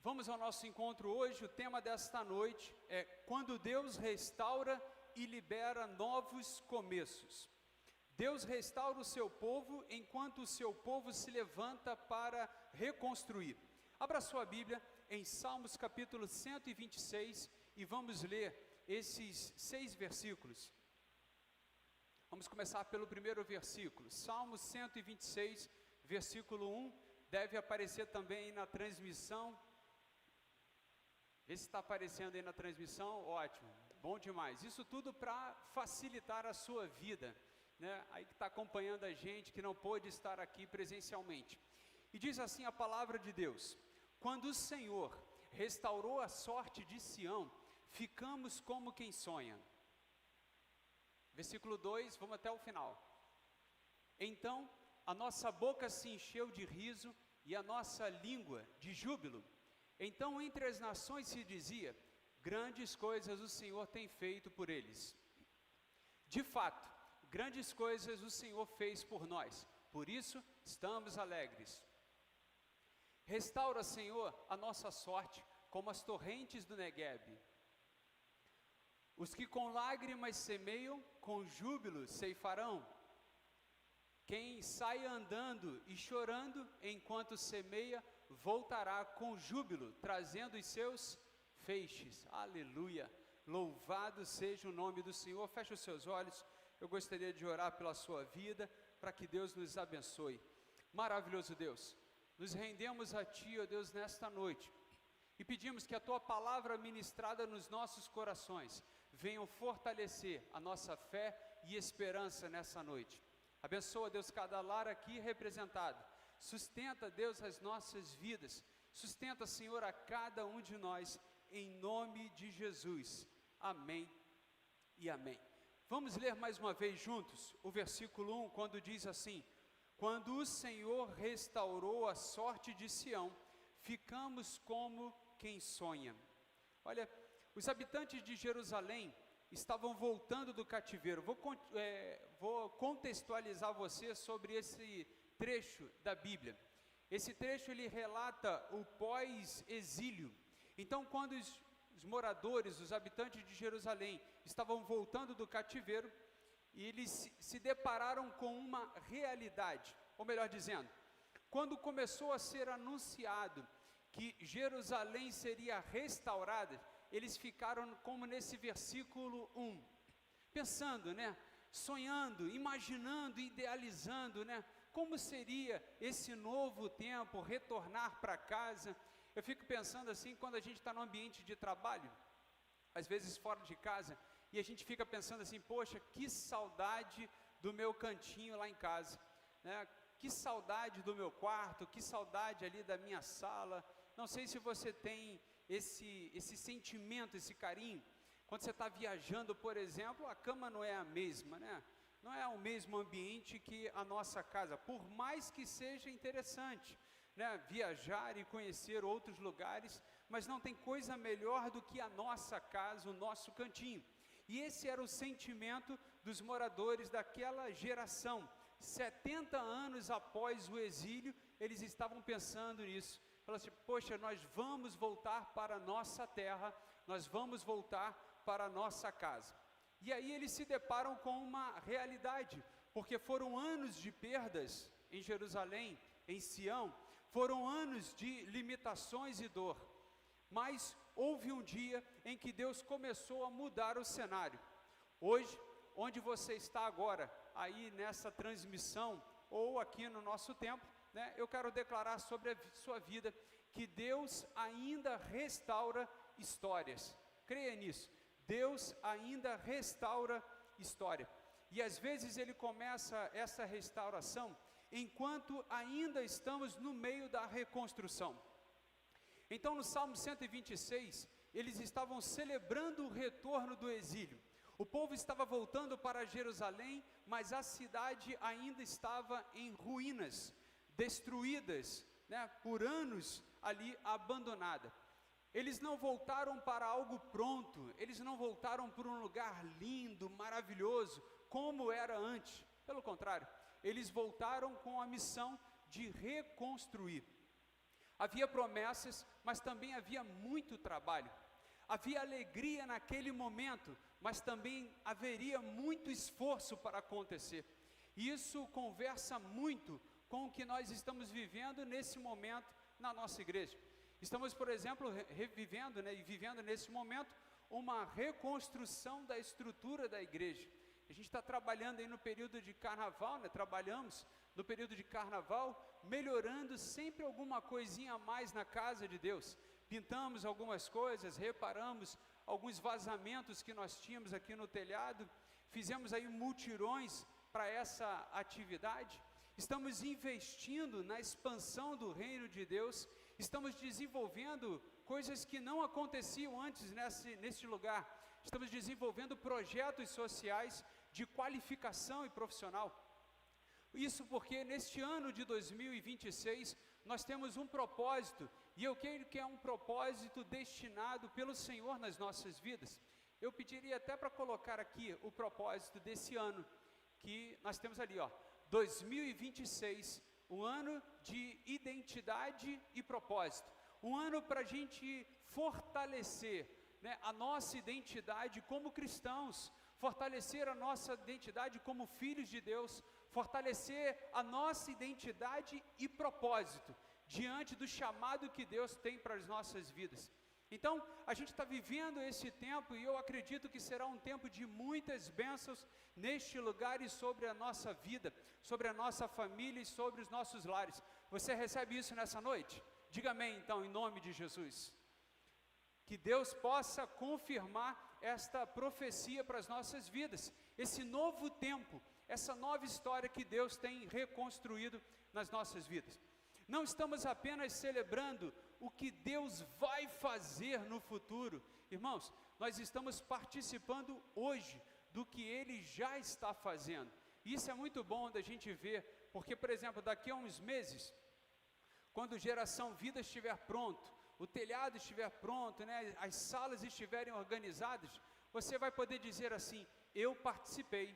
Vamos ao nosso encontro hoje. O tema desta noite é quando Deus restaura e libera novos começos. Deus restaura o seu povo enquanto o seu povo se levanta para reconstruir. Abra sua Bíblia em Salmos capítulo 126 e vamos ler esses 6 versículos. Vamos começar pelo primeiro versículo, Salmos 126, versículo 1, deve aparecer também aí na transmissão. Vê se está aparecendo aí na transmissão, ótimo, bom demais. Isso tudo para facilitar a sua vida, né? Aí que está acompanhando a gente, que não pôde estar aqui presencialmente. E diz assim a palavra de Deus: quando o Senhor restaurou a sorte de Sião, ficamos como quem sonha. Versículo 2, vamos até o final. Então a nossa boca se encheu de riso e a nossa língua de júbilo. Então entre as nações se dizia: grandes coisas o Senhor tem feito por eles. De fato, grandes coisas o Senhor fez por nós, por isso estamos alegres. Restaura, Senhor, a nossa sorte como as torrentes do Neguebe. Os que com lágrimas semeiam, com júbilo ceifarão. Quem sai andando e chorando enquanto semeia, voltará com júbilo, trazendo os seus feixes. Aleluia! Louvado seja o nome do Senhor. Feche os seus olhos. Eu gostaria de orar pela sua vida, para que Deus nos abençoe. Maravilhoso Deus, nos rendemos a Ti, ó Deus, nesta noite, e pedimos que a Tua palavra ministrada nos nossos corações venha fortalecer a nossa fé e esperança nessa noite. Abençoa, Deus, cada lar aqui representado. Sustenta, Deus, as nossas vidas. Sustenta, Senhor, a cada um de nós, em nome de Jesus. Amém e amém. Vamos ler mais uma vez juntos o versículo 1, quando diz assim: quando o Senhor restaurou a sorte de Sião, ficamos como quem sonha. Olha, os habitantes de Jerusalém estavam voltando do cativeiro. Vou contextualizar você sobre esse trecho da Bíblia. Esse trecho ele relata o pós-exílio. Então, quando os moradores, os habitantes de Jerusalém estavam voltando do cativeiro, e eles se depararam com uma realidade, ou melhor dizendo, quando começou a ser anunciado que Jerusalém seria restaurada, eles ficaram como nesse versículo 1, pensando, né, sonhando, imaginando, idealizando, né, como seria esse novo tempo, retornar para casa. Eu fico pensando assim, quando a gente está no ambiente de trabalho, às vezes fora de casa, e a gente fica pensando assim: poxa, que saudade do meu cantinho lá em casa, né? Que saudade do meu quarto, que saudade ali da minha sala. Não sei se você tem esse sentimento, esse carinho. Quando você está viajando, por exemplo, a cama não é a mesma, né? Não é o mesmo ambiente que a nossa casa, por mais que seja interessante, né, viajar e conhecer outros lugares, mas não tem coisa melhor do que a nossa casa, o nosso cantinho. E esse era o sentimento dos moradores daquela geração. 70 anos após o exílio, eles estavam pensando nisso. Falaram assim: poxa, nós vamos voltar para a nossa terra, nós vamos voltar para a nossa casa. E aí eles se deparam com uma realidade, porque foram anos de perdas em Jerusalém, em Sião, foram anos de limitações e dor, mas houve um dia em que Deus começou a mudar o cenário. Hoje, onde você está agora, aí nessa transmissão, ou aqui no nosso templo, né, eu quero declarar sobre a sua vida, que Deus ainda restaura histórias. Creia nisso, Deus ainda restaura história, e às vezes Ele começa essa restauração enquanto ainda estamos no meio da reconstrução. Então no Salmo 126, eles estavam celebrando o retorno do exílio. O povo estava voltando para Jerusalém, mas a cidade ainda estava em ruínas, destruídas, né, por anos ali abandonada. Eles não voltaram para algo pronto, eles não voltaram para um lugar lindo, maravilhoso, como era antes. Pelo contrário, eles voltaram com a missão de reconstruir. havia promessas, mas também havia muito trabalho. Havia alegria naquele momento, mas também haveria muito esforço para acontecer. E isso conversa muito com o que nós estamos vivendo nesse momento na nossa igreja. Estamos, por exemplo, revivendo, e vivendo nesse momento uma reconstrução da estrutura da igreja. A gente está trabalhando aí no período de carnaval, trabalhamos no período de carnaval, melhorando sempre alguma coisinha a mais na casa de Deus. Pintamos algumas coisas, reparamos alguns vazamentos que nós tínhamos aqui no telhado, fizemos aí mutirões para essa atividade. Estamos investindo na expansão do reino de Deus, estamos desenvolvendo coisas que não aconteciam antes nesse lugar. Estamos desenvolvendo projetos sociais de qualificação e profissional. Isso porque neste ano de 2026, nós temos um propósito, e eu creio que é um propósito destinado pelo Senhor nas nossas vidas. Eu pediria até para colocar aqui o propósito desse ano, que nós temos ali, 2026, um ano de identidade e propósito, um ano para a gente fortalecer, a nossa identidade como cristãos, fortalecer a nossa identidade como filhos de Deus, fortalecer a nossa identidade e propósito, diante do chamado que Deus tem para as nossas vidas. Então, a gente está vivendo esse tempo, e eu acredito que será um tempo de muitas bênçãos neste lugar e sobre a nossa vida, sobre a nossa família e sobre os nossos lares. Você recebe isso nessa noite? Diga amém, então, em nome de Jesus. Que Deus possa confirmar esta profecia para as nossas vidas, esse novo tempo, essa nova história que Deus tem reconstruído nas nossas vidas. Não estamos apenas celebrando o que Deus vai fazer no futuro, irmãos, nós estamos participando hoje do que Ele já está fazendo. Isso é muito bom da gente ver, porque, por exemplo, daqui a uns meses, quando Geração Vida estiver pronto, o telhado estiver pronto, as salas estiverem organizadas, você vai poder dizer assim: eu participei,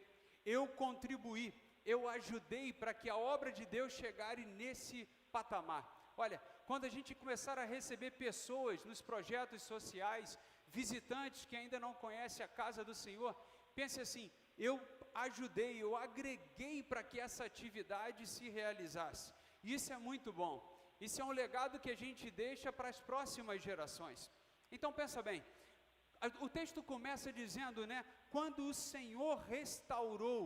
eu contribuí, eu ajudei para que a obra de Deus chegasse nesse patamar. Olha, quando a gente começar a receber pessoas nos projetos sociais, visitantes que ainda não conhecem a casa do Senhor, pense assim: eu ajudei, eu agreguei para que essa atividade se realizasse. Isso é muito bom. Isso é um legado que a gente deixa para as próximas gerações. Então pensa bem, o texto começa dizendo, quando o Senhor restaurou.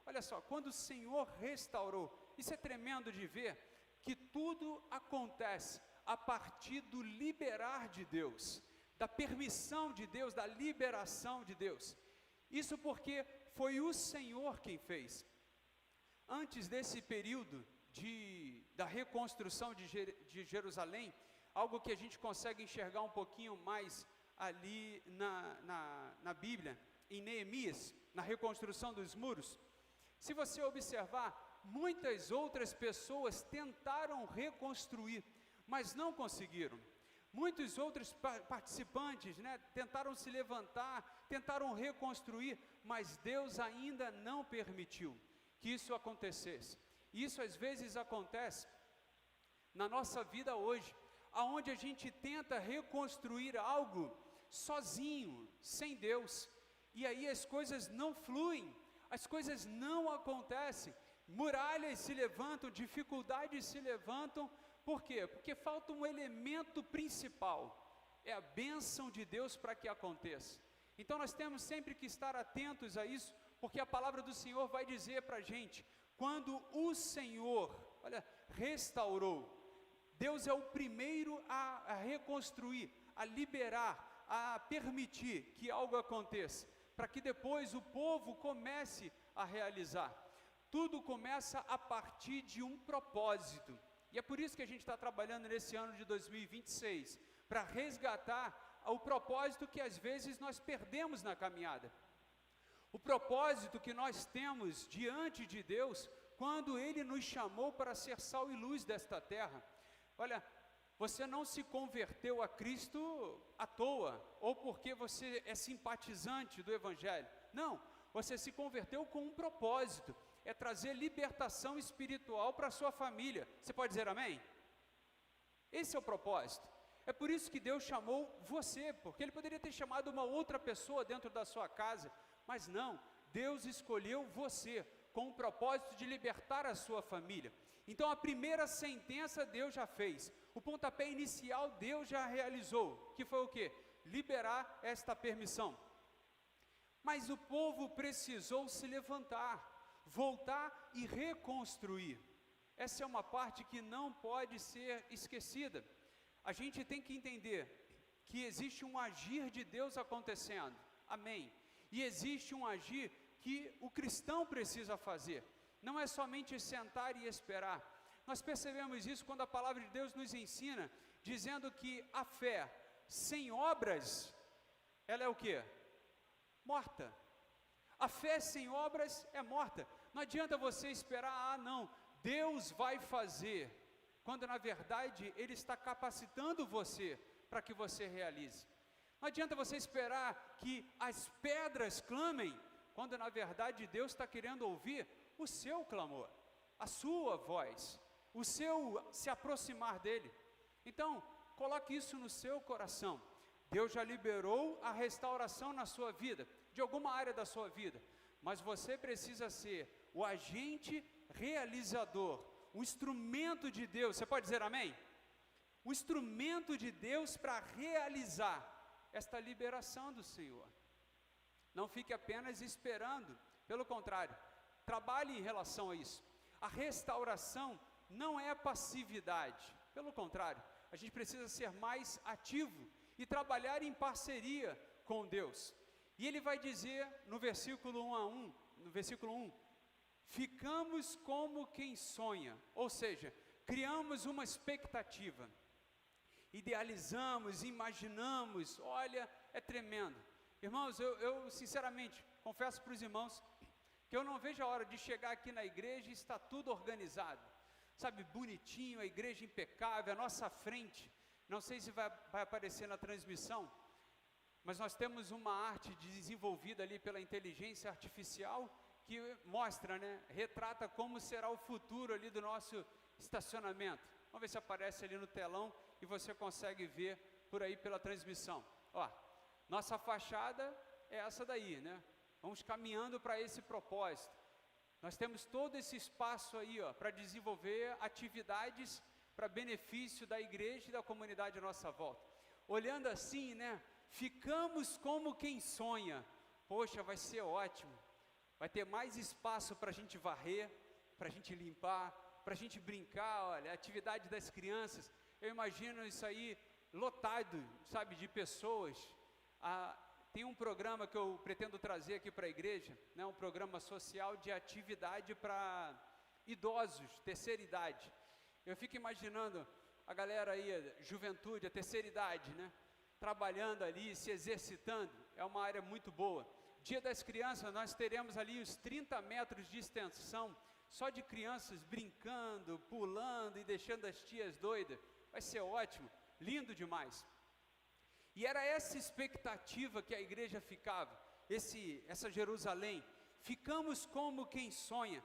Olha só, quando o Senhor restaurou. Isso é tremendo de ver, que tudo acontece a partir do liberar de Deus, da permissão de Deus, da liberação de Deus. Isso porque foi o Senhor quem fez. Antes desse período da reconstrução de Jerusalém, algo que a gente consegue enxergar um pouquinho mais ali na Bíblia, em Neemias, na reconstrução dos muros. Se você observar, muitas outras pessoas tentaram reconstruir, mas não conseguiram. Muitos outros participantes, tentaram se levantar, tentaram reconstruir, mas Deus ainda não permitiu que isso acontecesse. Isso às vezes acontece na nossa vida hoje, aonde a gente tenta reconstruir algo sozinho, sem Deus, e aí as coisas não fluem, as coisas não acontecem, muralhas se levantam, dificuldades se levantam. Por quê? Porque falta um elemento principal, é a bênção de Deus para que aconteça. Então nós temos sempre que estar atentos a isso, porque a palavra do Senhor vai dizer para a gente: quando o Senhor, restaurou, Deus é o primeiro a reconstruir, a liberar, a permitir que algo aconteça, para que depois o povo comece a realizar. Tudo começa a partir de um propósito, e é por isso que a gente está trabalhando nesse ano de 2026, para resgatar o propósito que às vezes nós perdemos na caminhada. O propósito que nós temos diante de Deus, quando Ele nos chamou para ser sal e luz desta terra. Olha, você não se converteu a Cristo à toa, ou porque você é simpatizante do Evangelho. Não, você se converteu com um propósito, é trazer libertação espiritual para a sua família. Você pode dizer amém? Esse é o propósito. É por isso que Deus chamou você, porque Ele poderia ter chamado uma outra pessoa dentro da sua casa, mas não, Deus escolheu você, com o propósito de libertar a sua família. Então a primeira sentença Deus já fez, o pontapé inicial Deus já realizou, que foi o quê? Liberar esta permissão. Mas o povo precisou se levantar, voltar e reconstruir. Essa é uma parte que não pode ser esquecida. A gente tem que entender que existe um agir de Deus acontecendo, amém? E existe um agir que o cristão precisa fazer, não é somente sentar e esperar. Nós percebemos isso quando a palavra de Deus nos ensina, dizendo que a fé sem obras, ela é o quê? Morta. A fé sem obras é morta. Não adianta você esperar, não, Deus vai fazer, quando na verdade Ele está capacitando você para que você realize. Não adianta você esperar que as pedras clamem, quando na verdade Deus está querendo ouvir o seu clamor, a sua voz, o seu se aproximar dEle. Então, coloque isso no seu coração. Deus já liberou a restauração na sua vida, de alguma área da sua vida, mas você precisa ser o agente realizador, o instrumento de Deus, você pode dizer amém? O instrumento de Deus para realizar esta liberação do Senhor. Não fique apenas esperando, pelo contrário, trabalhe em relação a isso. A restauração não é passividade, pelo contrário, a gente precisa ser mais ativo e trabalhar em parceria com Deus. E ele vai dizer no versículo 1, ficamos como quem sonha, ou seja, criamos uma expectativa, idealizamos, imaginamos, olha, é tremendo. Irmãos, eu sinceramente confesso para os irmãos que eu não vejo a hora de chegar aqui na igreja e está tudo organizado, sabe, bonitinho, a igreja impecável, a nossa frente, não sei se vai aparecer na transmissão, mas nós temos uma arte desenvolvida ali pela inteligência artificial, que mostra, retrata como será o futuro ali do nosso estacionamento. Vamos ver se aparece ali no telão e você consegue ver por aí pela transmissão. Ó, nossa fachada é essa daí, Vamos caminhando para esse propósito. Nós temos todo esse espaço aí, para desenvolver atividades para benefício da igreja e da comunidade à nossa volta. Olhando assim, ficamos como quem sonha. Poxa, vai ser ótimo. Vai ter mais espaço para a gente varrer, para a gente limpar, para a gente brincar, olha, a atividade das crianças. Eu imagino isso aí lotado, sabe, de pessoas. Tem um programa que eu pretendo trazer aqui para a igreja, um programa social de atividade para idosos, terceira idade. Eu fico imaginando a galera aí, juventude, a terceira idade, trabalhando ali, se exercitando, é uma área muito boa. Dia das Crianças, nós teremos ali os 30 metros de extensão, só de crianças brincando, pulando e deixando as tias doidas, vai ser ótimo, lindo demais. E era essa expectativa que a igreja ficava, essa Jerusalém, ficamos como quem sonha.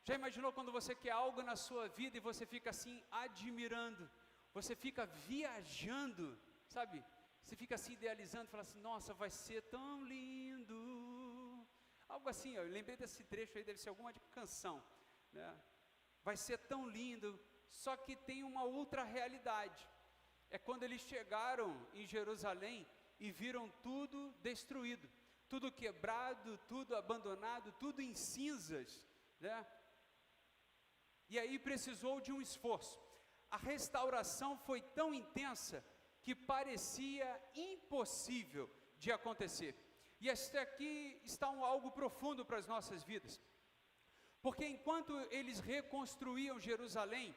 Já imaginou quando você quer algo na sua vida e você fica assim admirando, você fica viajando, sabe? Você fica assim idealizando, fala assim, nossa, vai ser tão lindo. Algo assim, eu lembrei desse trecho aí, deve ser alguma canção, Vai ser tão lindo, só que tem uma outra realidade. É quando eles chegaram em Jerusalém e viram tudo destruído, tudo quebrado, tudo abandonado, tudo em cinzas, E aí precisou de um esforço. A restauração foi tão intensa que parecia impossível de acontecer. E este aqui está algo profundo para as nossas vidas. Porque enquanto eles reconstruíam Jerusalém,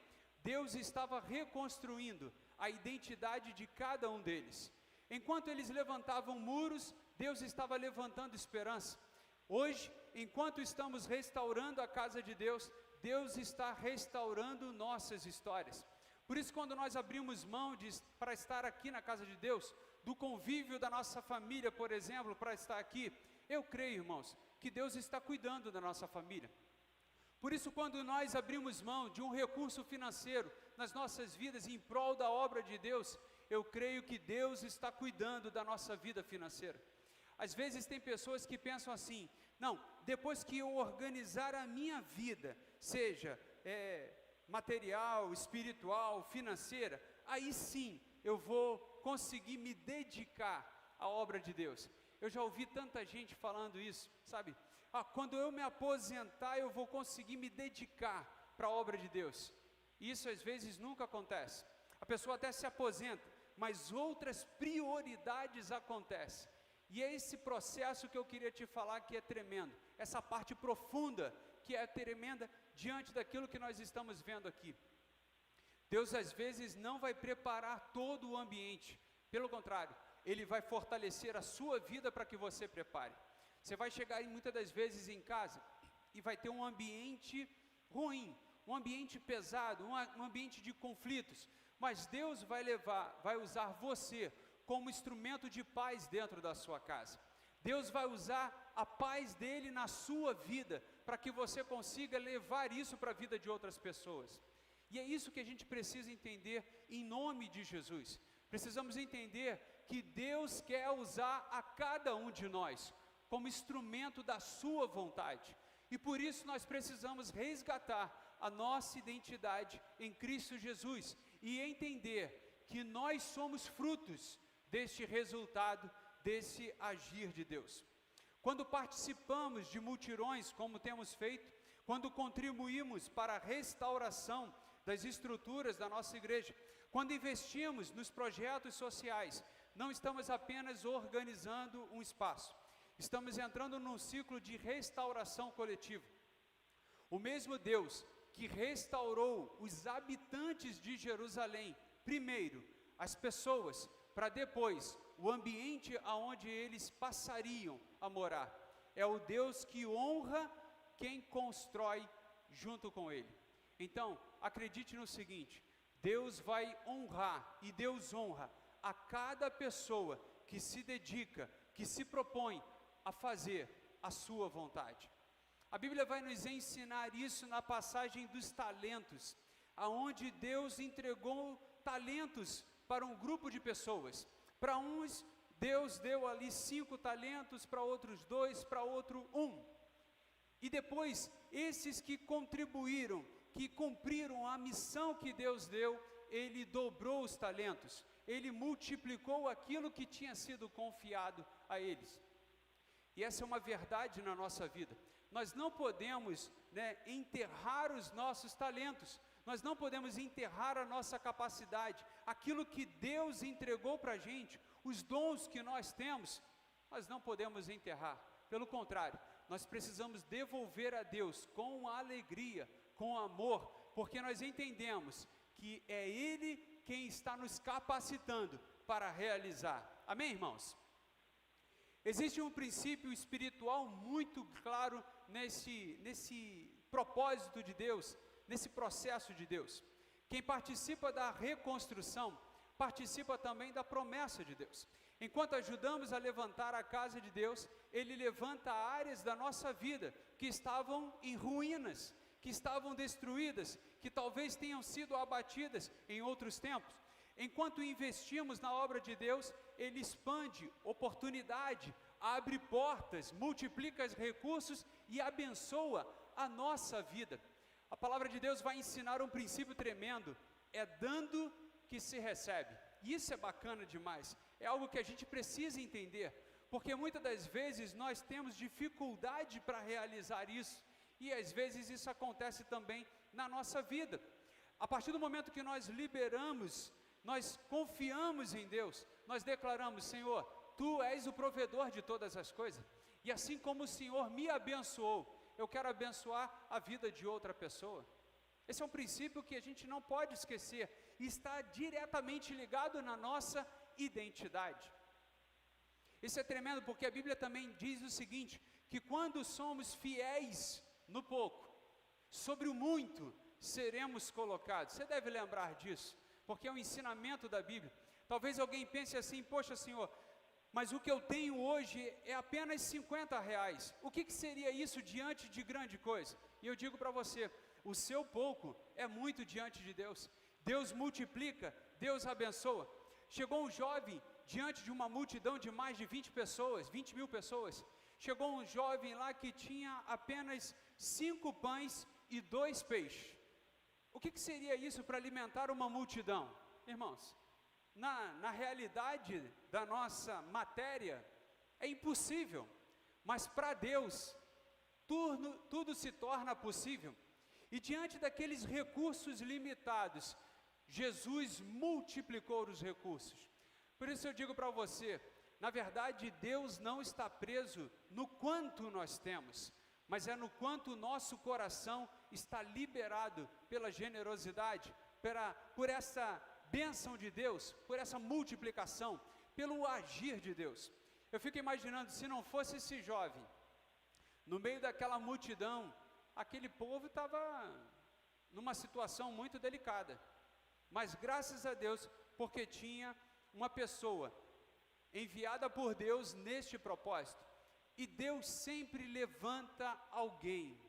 Deus estava reconstruindo a identidade de cada um deles. Enquanto eles levantavam muros, Deus estava levantando esperança. Hoje, enquanto estamos restaurando a casa de Deus, Deus está restaurando nossas histórias. Por isso, quando nós abrimos mão para estar aqui na casa de Deus, do convívio da nossa família, por exemplo, para estar aqui, eu creio, irmãos, que Deus está cuidando da nossa família. Por isso, quando nós abrimos mão de um recurso financeiro nas nossas vidas em prol da obra de Deus, eu creio que Deus está cuidando da nossa vida financeira. Às vezes tem pessoas que pensam assim: não, depois que eu organizar a minha vida, seja material, espiritual, financeira, aí sim eu vou conseguir me dedicar à obra de Deus. Eu já ouvi tanta gente falando isso, sabe? Quando eu me aposentar, eu vou conseguir me dedicar para a obra de Deus. Isso às vezes nunca acontece. A pessoa até se aposenta, mas outras prioridades acontecem. E é esse processo que eu queria te falar que é tremendo. Essa parte profunda que é tremenda diante daquilo que nós estamos vendo aqui. Deus às vezes não vai preparar todo o ambiente. Pelo contrário, Ele vai fortalecer a sua vida para que você prepare. Você vai chegar muitas das vezes em casa e vai ter um ambiente ruim, um ambiente pesado, um ambiente de conflitos. Mas Deus vai usar você como instrumento de paz dentro da sua casa. Deus vai usar a paz dele na sua vida, para que você consiga levar isso para a vida de outras pessoas. E é isso que a gente precisa entender em nome de Jesus. Precisamos entender que Deus quer usar a cada um de nós como instrumento da sua vontade. E por isso nós precisamos resgatar a nossa identidade em Cristo Jesus e entender que nós somos frutos deste resultado, desse agir de Deus. Quando participamos de mutirões, como temos feito, quando contribuímos para a restauração das estruturas da nossa igreja, quando investimos nos projetos sociais, não estamos apenas organizando um espaço, estamos entrando num ciclo de restauração coletiva. O mesmo Deus que restaurou os habitantes de Jerusalém, primeiro as pessoas, para depois o ambiente aonde eles passariam a morar, é o Deus que honra quem constrói junto com Ele. Então, acredite no seguinte: Deus vai honrar, e Deus honra a cada pessoa que se dedica, que se propõe a fazer a sua vontade. A Bíblia vai nos ensinar isso na passagem dos talentos, aonde Deus entregou talentos para um grupo de pessoas. Para uns, Deus deu ali 5 talentos, para outros 2, para outro 1. E depois, esses que contribuíram, que cumpriram a missão que Deus deu, Ele dobrou os talentos, Ele multiplicou aquilo que tinha sido confiado a eles. E essa é uma verdade na nossa vida. Nós não podemos, enterrar os nossos talentos, nós não podemos enterrar a nossa capacidade, aquilo que Deus entregou para a gente, os dons que nós temos, nós não podemos enterrar. Pelo contrário, nós precisamos devolver a Deus com alegria, com amor, porque nós entendemos que é Ele quem está nos capacitando para realizar. Amém, irmãos? Existe um princípio espiritual muito claro nesse propósito de Deus, nesse processo de Deus. Quem participa da reconstrução, participa também da promessa de Deus. Enquanto ajudamos a levantar a casa de Deus, Ele levanta áreas da nossa vida que estavam em ruínas, que estavam destruídas, que talvez tenham sido abatidas em outros tempos. Enquanto investimos na obra de Deus, Ele expande oportunidade, abre portas, multiplica os recursos e abençoa a nossa vida. A palavra de Deus vai ensinar um princípio tremendo: é dando que se recebe. E isso é bacana demais, é algo que a gente precisa entender, porque muitas das vezes nós temos dificuldade para realizar isso, e às vezes isso acontece também na nossa vida. A partir do momento que nós liberamos, nós confiamos em Deus, nós declaramos: Senhor, Tu és o provedor de todas as coisas, e assim como o Senhor me abençoou, eu quero abençoar a vida de outra pessoa. Esse é um princípio que a gente não pode esquecer, e está diretamente ligado na nossa identidade. Isso é tremendo, porque a Bíblia também diz o seguinte, que quando somos fiéis no pouco, sobre o muito seremos colocados. Você deve lembrar disso, porque é um ensinamento da Bíblia. Talvez alguém pense assim: poxa, Senhor, mas o que eu tenho hoje é apenas R$50. O que seria isso diante de grande coisa? E eu digo para você, o seu pouco é muito diante de Deus. Deus multiplica, Deus abençoa. Chegou um jovem diante de uma multidão de mais de 20 mil pessoas. Chegou um jovem lá que tinha apenas 5 pães e 2 peixes. O que seria isso para alimentar uma multidão? Irmãos, na realidade da nossa matéria, é impossível. Mas para Deus, tudo se torna possível. E diante daqueles recursos limitados, Jesus multiplicou os recursos. Por isso eu digo para você, na verdade Deus não está preso no quanto nós temos, mas é no quanto o nosso coração está liberado pela generosidade, por essa bênção de Deus, por essa multiplicação, pelo agir de Deus. Eu fico imaginando, se não fosse esse jovem, no meio daquela multidão, aquele povo estava numa situação muito delicada. Mas graças a Deus, porque tinha uma pessoa enviada por Deus neste propósito. E Deus sempre levanta alguém.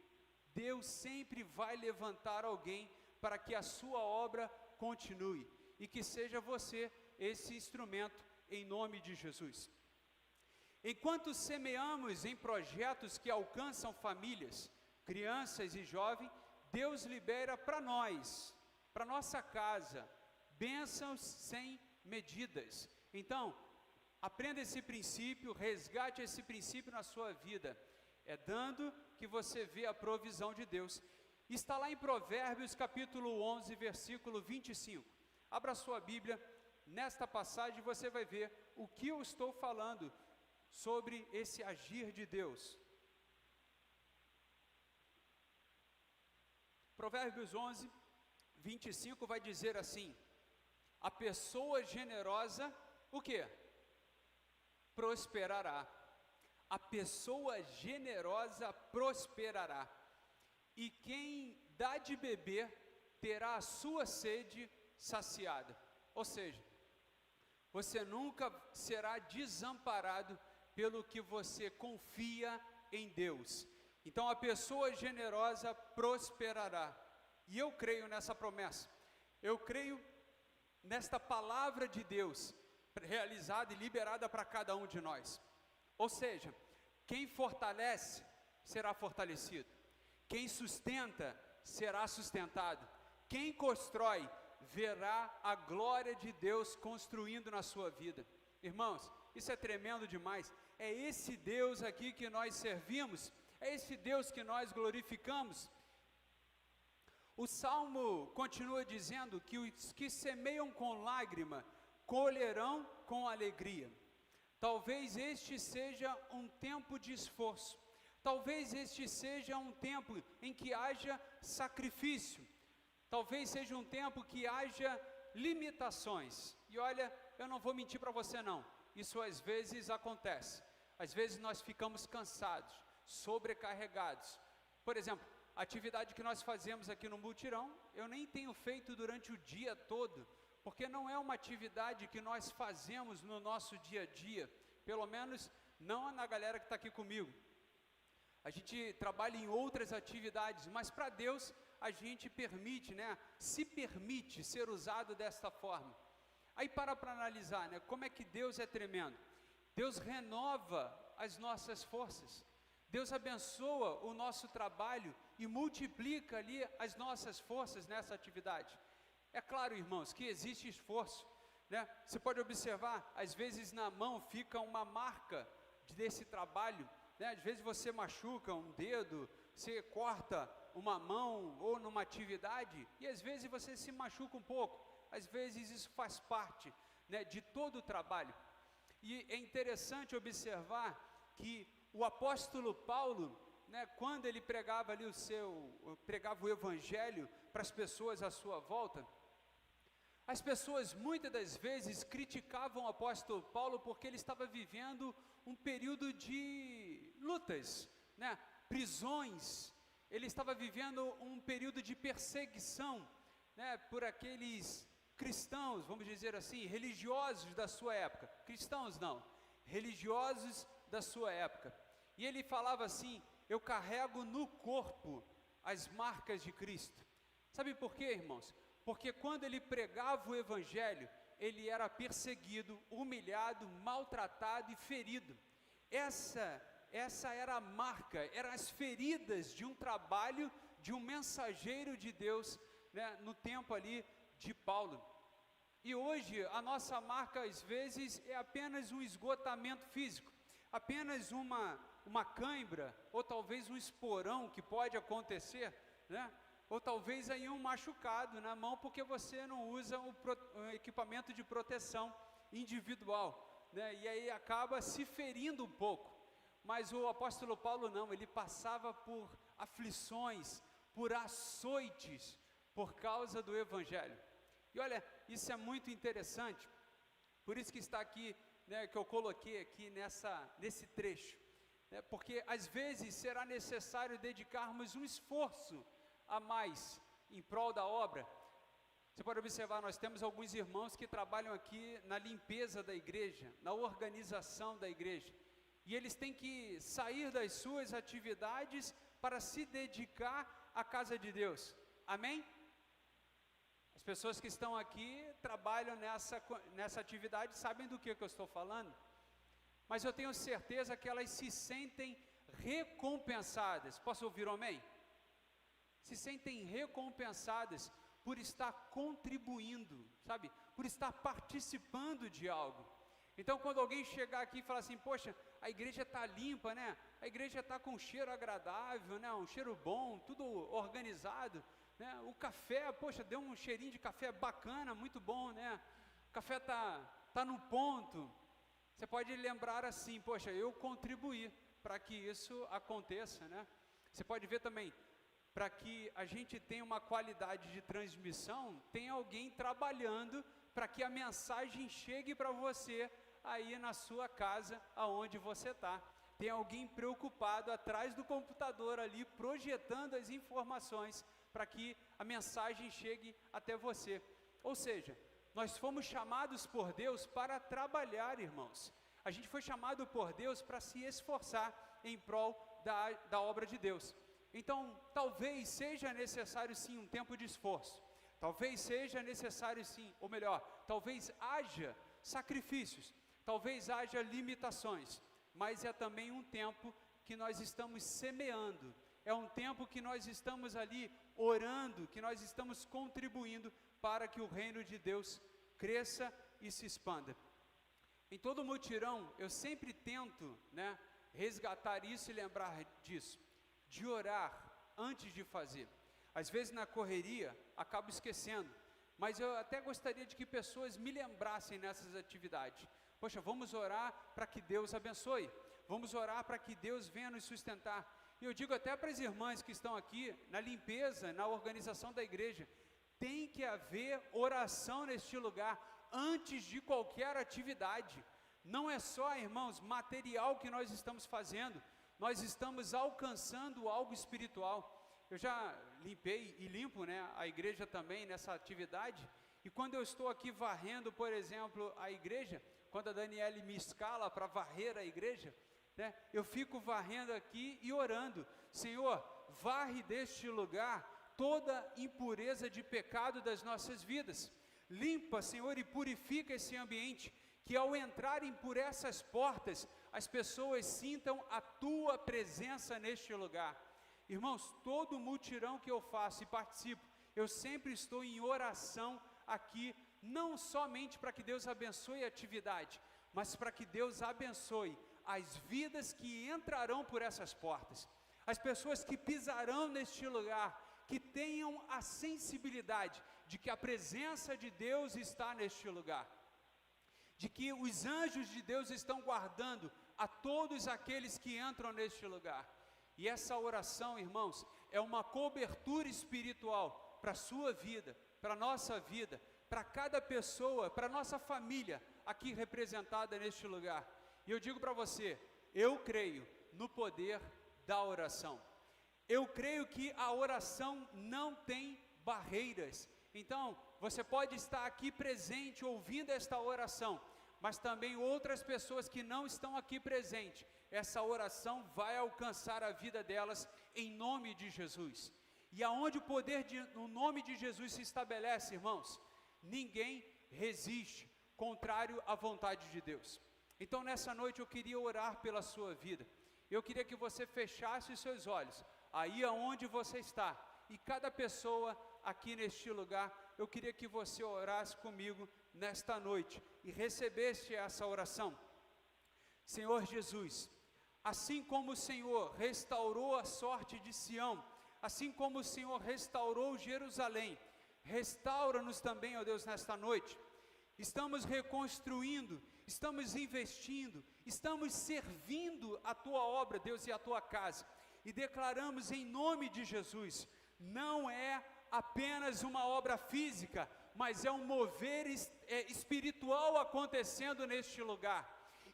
Deus sempre vai levantar alguém para que a sua obra continue. E que seja você esse instrumento em nome de Jesus. Enquanto semeamos em projetos que alcançam famílias, crianças e jovens, Deus libera para nós, para nossa casa, bênçãos sem medidas. Então, aprenda esse princípio, resgate esse princípio na sua vida. É dando que você vê a provisão de Deus. Está lá em Provérbios capítulo 11, versículo 25. Abra sua Bíblia, nesta passagem você vai ver o que eu estou falando sobre esse agir de Deus. Provérbios 11, 25 vai dizer assim: a pessoa generosa, o quê? Prosperará. A pessoa generosa prosperará. E quem dá de beber terá a sua sede saciada. Ou seja, você nunca será desamparado pelo que você confia em Deus. Então a pessoa generosa prosperará. E eu creio nessa promessa. Eu creio nesta palavra de Deus realizada e liberada para cada um de nós. Ou seja, quem fortalece será fortalecido. Quem sustenta será sustentado. Quem constrói verá a glória de Deus construindo na sua vida. Irmãos, isso é tremendo demais. É esse Deus aqui que nós servimos, é esse Deus que nós glorificamos. O Salmo continua dizendo que os que semeiam com lágrima, colherão com alegria. Talvez este seja um tempo de esforço, talvez este seja um tempo em que haja sacrifício, talvez seja um tempo que haja limitações. E olha, eu não vou mentir para você não, isso às vezes acontece. Às vezes nós ficamos cansados, sobrecarregados. Por exemplo, a atividade que nós fazemos aqui no Mutirão, eu nem tenho feito durante o dia todo, porque não é uma atividade que nós fazemos no nosso dia a dia, pelo menos não na galera que está aqui comigo. A gente trabalha em outras atividades, mas para Deus a gente permite, se permite ser usado desta forma. Aí para analisar, como é que Deus é tremendo. Deus renova as nossas forças. Deus abençoa o nosso trabalho e multiplica ali as nossas forças nessa atividade. É claro, irmãos, que existe esforço, Você pode observar, às vezes na mão fica uma marca desse trabalho, Às vezes você machuca um dedo, você corta uma mão ou numa atividade, e às vezes você se machuca um pouco. Às vezes isso faz parte, de todo o trabalho. E é interessante observar que o apóstolo Paulo, quando ele pregava ali pregava o evangelho para as pessoas à sua volta, as pessoas muitas das vezes criticavam o apóstolo Paulo porque ele estava vivendo um período de lutas, prisões, ele estava vivendo um período de perseguição, por aqueles cristãos, vamos dizer assim, religiosos da sua época. Cristãos não, religiosos da sua época. E ele falava assim: eu carrego no corpo as marcas de Cristo. Sabe por quê, irmãos? Porque quando ele pregava o Evangelho, ele era perseguido, humilhado, maltratado e ferido. Essa era a marca, eram as feridas de um trabalho, de um mensageiro de Deus, né, no tempo ali de Paulo. E hoje a nossa marca às vezes é apenas um esgotamento físico, apenas uma cãibra, ou talvez um esporão que pode acontecer, né? Ou talvez aí um machucado na mão porque você não usa o equipamento de proteção individual, né? E aí acaba se ferindo um pouco. Mas o apóstolo Paulo não, ele passava por aflições, por açoites, por causa do Evangelho. E olha, isso é muito interessante, por isso que está aqui, né, que eu coloquei aqui nesse trecho, né, porque às vezes será necessário dedicarmos um esforço a mais em prol da obra. Você pode observar, nós temos alguns irmãos que trabalham aqui na limpeza da igreja, na organização da igreja, e eles têm que sair das suas atividades para se dedicar à casa de Deus, amém? As pessoas que estão aqui trabalham nessa atividade, sabem do que eu estou falando, mas eu tenho certeza que elas se sentem recompensadas. Posso ouvir um amém? Se sentem recompensadas por estar contribuindo, sabe? Por estar participando de algo. Então, quando alguém chegar aqui e falar assim, poxa, a igreja está limpa, né? A igreja está com um cheiro agradável, né? Um cheiro bom, tudo organizado, né? O café, poxa, deu um cheirinho de café bacana, muito bom, né? O café tá no ponto. Você pode lembrar assim, poxa, eu contribuí para que isso aconteça, né? Você pode ver também, para que a gente tenha uma qualidade de transmissão, tem alguém trabalhando para que a mensagem chegue para você aí na sua casa, aonde você está. Tem alguém preocupado atrás do computador ali, projetando as informações para que a mensagem chegue até você. Ou seja, nós fomos chamados por Deus para trabalhar, irmãos. A gente foi chamado por Deus para se esforçar em prol da obra de Deus. Então, talvez seja necessário sim um tempo de esforço. Talvez seja necessário sim, ou melhor, talvez haja sacrifícios, talvez haja limitações, mas é também um tempo que nós estamos semeando, é um tempo que nós estamos ali orando, que nós estamos contribuindo para que o reino de Deus cresça e se expanda. Em todo mutirão, eu sempre tento, né, resgatar isso e lembrar disso, de orar antes de fazer. Às vezes na correria, acabo esquecendo, mas eu até gostaria de que pessoas me lembrassem nessas atividades. Poxa, vamos orar para que Deus abençoe, vamos orar para que Deus venha nos sustentar. E eu digo até para as irmãs que estão aqui, na limpeza, na organização da igreja, tem que haver oração neste lugar, antes de qualquer atividade. Não é só, irmãos, material que nós estamos fazendo, nós estamos alcançando algo espiritual. Eu já limpei e limpo, né, a igreja também nessa atividade, e quando eu estou aqui varrendo, por exemplo, a igreja, quando a Daniele me escala para varrer a igreja, né, eu fico varrendo aqui e orando, Senhor, varre deste lugar toda impureza de pecado das nossas vidas, limpa, Senhor, e purifica esse ambiente, que ao entrarem por essas portas, as pessoas sintam a Tua presença neste lugar. Irmãos, todo mutirão que eu faço e participo, eu sempre estou em oração aqui, não somente para que Deus abençoe a atividade, mas para que Deus abençoe as vidas que entrarão por essas portas, as pessoas que pisarão neste lugar, que tenham a sensibilidade de que a presença de Deus está neste lugar, de que os anjos de Deus estão guardando a todos aqueles que entram neste lugar. E essa oração, irmãos, é uma cobertura espiritual para a sua vida, para a nossa vida, para cada pessoa, para a nossa família aqui representada neste lugar. E eu digo para você, eu creio no poder da oração. Eu creio que a oração não tem barreiras. Então, você pode estar aqui presente, ouvindo esta oração, mas também outras pessoas que não estão aqui presentes, essa oração vai alcançar a vida delas em nome de Jesus. E aonde o poder no nome de Jesus se estabelece, irmãos, ninguém resiste, contrário à vontade de Deus. Então nessa noite eu queria orar pela sua vida. Eu queria que você fechasse os seus olhos, aí aonde você está, e cada pessoa aqui neste lugar, eu queria que você orasse comigo nesta noite, e recebesse essa oração. Senhor Jesus, assim como o Senhor restaurou a sorte de Sião, assim como o Senhor restaurou Jerusalém, restaura-nos também, ó Deus, nesta noite. Estamos reconstruindo, estamos investindo, estamos servindo a Tua obra, Deus, e a Tua casa, e declaramos em nome de Jesus, não é apenas uma obra física, mas é um mover espiritual acontecendo neste lugar,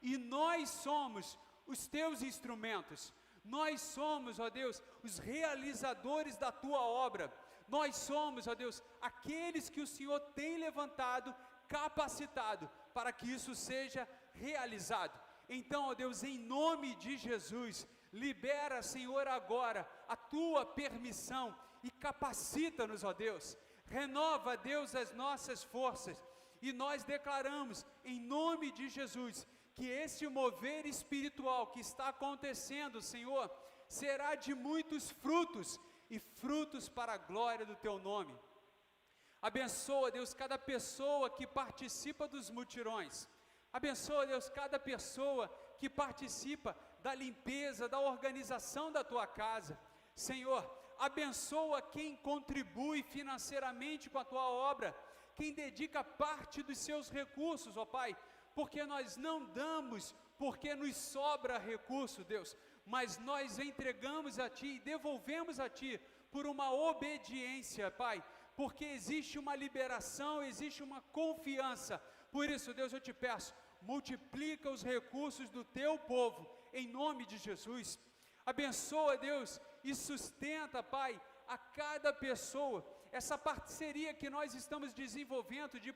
e nós somos os Teus instrumentos, nós somos, ó Deus, os realizadores da Tua obra, nós somos, ó Deus, aqueles que o Senhor tem levantado, capacitado, para que isso seja realizado. Então, ó Deus, em nome de Jesus, libera, Senhor, agora a Tua permissão, e capacita-nos, ó Deus, renova, Deus, as nossas forças, e nós declaramos, em nome de Jesus, que esse mover espiritual que está acontecendo, Senhor, será de muitos frutos, e frutos para a glória do Teu nome. Abençoa, Deus, cada pessoa que participa dos mutirões, abençoa, Deus, cada pessoa que participa da limpeza, da organização da Tua casa, Senhor, abençoa quem contribui financeiramente com a Tua obra, quem dedica parte dos seus recursos, ó Pai, porque nós não damos porque nos sobra recurso, Deus, mas nós entregamos a Ti e devolvemos a Ti por uma obediência, Pai, porque existe uma liberação, existe uma confiança. Por isso, Deus, eu te peço, multiplica os recursos do Teu povo, em nome de Jesus. Abençoa, Deus, e sustenta, Pai, a cada pessoa, essa parceria que nós estamos desenvolvendo de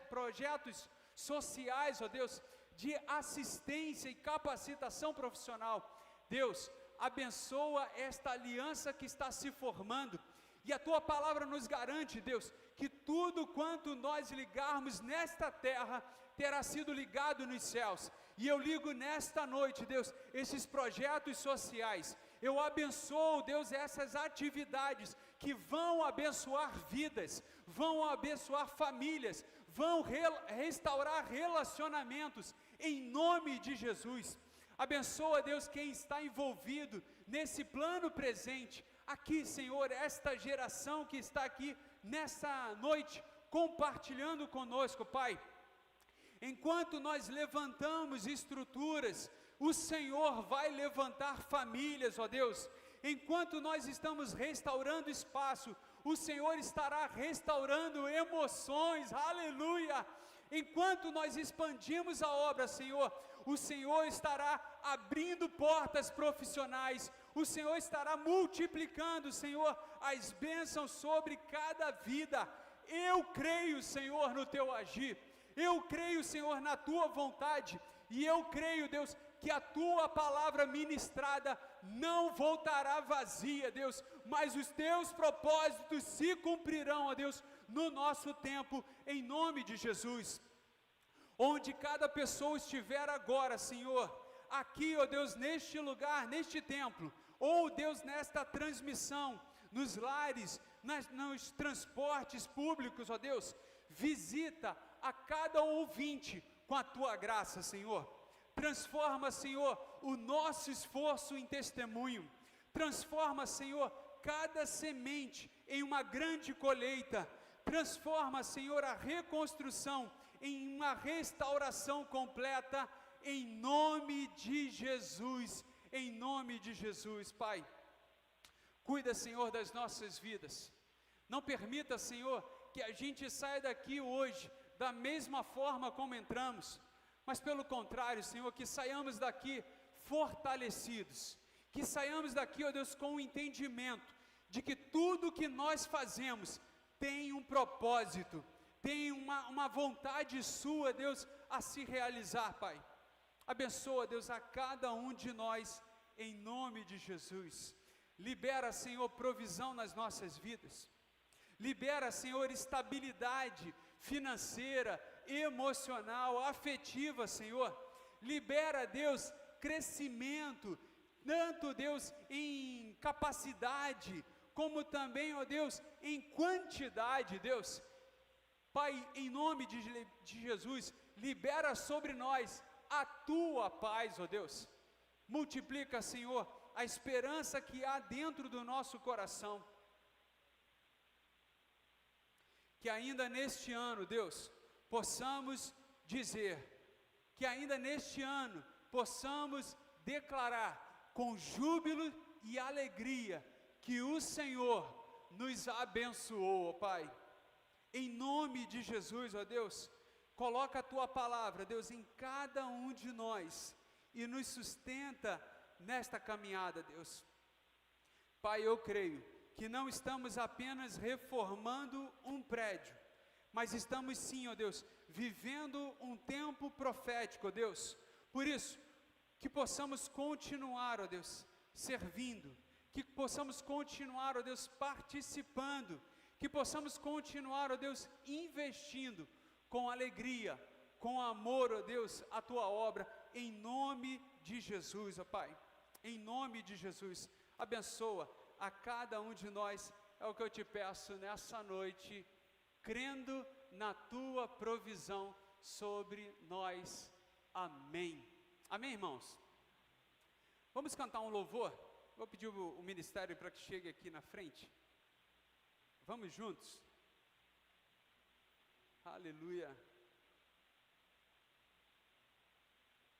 projetos sociais, ó Deus, de assistência e capacitação profissional. Deus, abençoa esta aliança que está se formando, e a Tua palavra nos garante, Deus, que tudo quanto nós ligarmos nesta terra, terá sido ligado nos céus, e eu ligo nesta noite, Deus, esses projetos sociais, eu abençoo, Deus, essas atividades, que vão abençoar vidas, vão abençoar famílias, vão restaurar relacionamentos, em nome de Jesus. Abençoa, Deus, quem está envolvido nesse plano presente, aqui, Senhor, esta geração que está aqui, nessa noite, compartilhando conosco, Pai. Enquanto nós levantamos estruturas, o Senhor vai levantar famílias, ó Deus. Enquanto nós estamos restaurando espaço, o Senhor estará restaurando emoções, aleluia. Enquanto nós expandimos a obra, Senhor, o Senhor estará abrindo portas profissionais, o Senhor estará multiplicando, Senhor, as bênçãos sobre cada vida. Eu creio, Senhor, no Teu agir, eu creio, Senhor, na Tua vontade, e eu creio, Deus, que a Tua palavra ministrada não voltará vazia, Deus, mas os Teus propósitos se cumprirão, ó Deus, no nosso tempo, em nome de Jesus. Onde cada pessoa estiver agora, Senhor, aqui, ó Deus, neste lugar, neste templo, ou Deus, nesta transmissão, nos lares, nos transportes públicos, ó Deus, visita a cada ouvinte com a Tua graça, Senhor. Transforma, Senhor, o nosso esforço em testemunho. Transforma, Senhor, cada semente em uma grande colheita. Transforma, Senhor, a reconstrução em uma restauração completa, em nome de Jesus, em nome de Jesus, Pai. Cuida, Senhor, das nossas vidas. Não permita, Senhor, que a gente saia daqui hoje da mesma forma como entramos, mas pelo contrário, Senhor, que saiamos daqui fortalecidos, que saiamos daqui, ó Deus, com o entendimento de que tudo que nós fazemos tem um propósito, tem uma vontade sua, Deus, a se realizar, Pai. Abençoa, Deus, a cada um de nós, em nome de Jesus. Libera, Senhor, provisão nas nossas vidas. Libera, Senhor, estabilidade financeira, emocional, afetiva, Senhor. Libera, Deus, crescimento, tanto, Deus, em capacidade, como também, ó Deus, em quantidade, Deus. Pai, em nome de Jesus, libera sobre nós a tua paz, ó Deus. Multiplica, Senhor, a esperança que há dentro do nosso coração. Que ainda neste ano, Deus, possamos dizer, que ainda neste ano possamos declarar com júbilo e alegria que o Senhor nos abençoou, ó Pai. Em nome de Jesus, ó Deus, coloca a tua palavra, Deus, em cada um de nós e nos sustenta nesta caminhada, Deus. Pai, eu creio que não estamos apenas reformando um prédio, mas estamos sim, ó Deus, vivendo um tempo profético, ó Deus. Por isso, que possamos continuar, ó Deus, servindo, que possamos continuar, ó Deus, participando, que possamos continuar, ó Deus, investindo com alegria, com amor, ó Deus, a tua obra, em nome de Jesus, ó Pai, em nome de Jesus. Abençoa a cada um de nós, é o que eu te peço nessa noite, crendo na tua provisão sobre nós. Amém. Amém, irmãos? Vamos cantar um louvor? Vou pedir o ministério para que chegue aqui na frente. Vamos juntos? Aleluia.